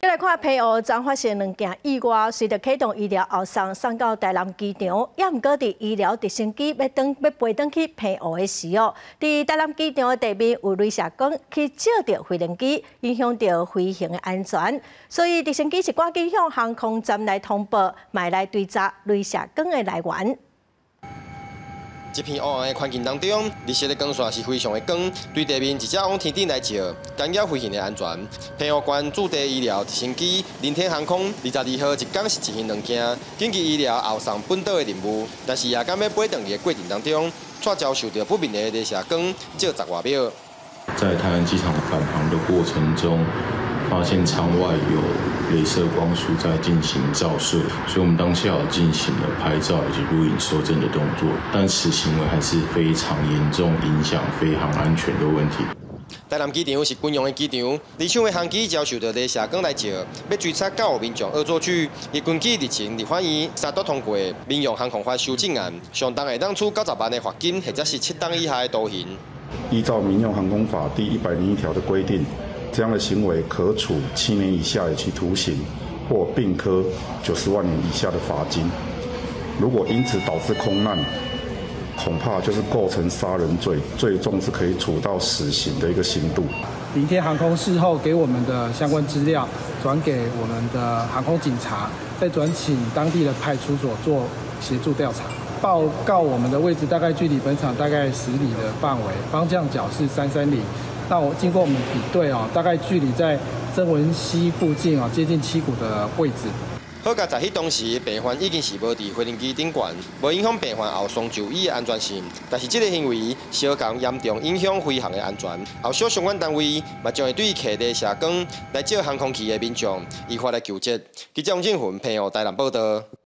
再来看澎湖昨发生2件意外，随着启动医疗后送到台南机场，也毋过伫医疗直升机要飞转去澎湖的时候，伫台南机场的地面有镭射光去照着飞行机，影响到飞行的安全，所以直升机是赶紧向航空站来通报，买来追查镭射光的来源。 一片黑暗的环境当中，日射的光线是非常的光，对地面一只往天顶来照，干扰飞行的安全。澎湖县驻地医疗直升机林天航空22号一天是执行2件紧急医疗后送本岛的任务，但是夜间要飞转去的过程当中，却遭受到不明的镭射光照10外秒。在台湾机场返航的过程中，发现舱外有镭射光束在进行照射，所以我们当下有进行了拍照以及录影搜证的动作，但此行为还是非常严重影响飞航安全的问题。台南机场是军用的机场，离场的航机遭受到镭射光来照，要追查教有民众恶作剧，以军机日前立法院3读通过民用航空法修正案，相当会当处90万的罚金，或者是7档以下的徒刑。依照《民用航空法》第101条的规定。 这样的行为可处7年以下有期徒刑，或并科90万元以下的罚金。如果因此导致空难，恐怕就是构成杀人罪，最重是可以处到死刑的一个刑度。林天航空事后给我们的相关资料转给我们的航空警察，再转请当地的派出所做协助调查。报告我们的位置大概距离本场大概10里的范围，方向角是33里。 那经过我们比对大概距离在曾文溪附近接近七股的位置。好在迄当时病患已经是无伫飞行机顶悬，无影响病患后送就医的安全性。但是这个行为相当严重影响飞行的安全。后续相关单位嘛将会对客镭射光来照航空器的民众依法来纠责。记者王正云，澎湖台南报道。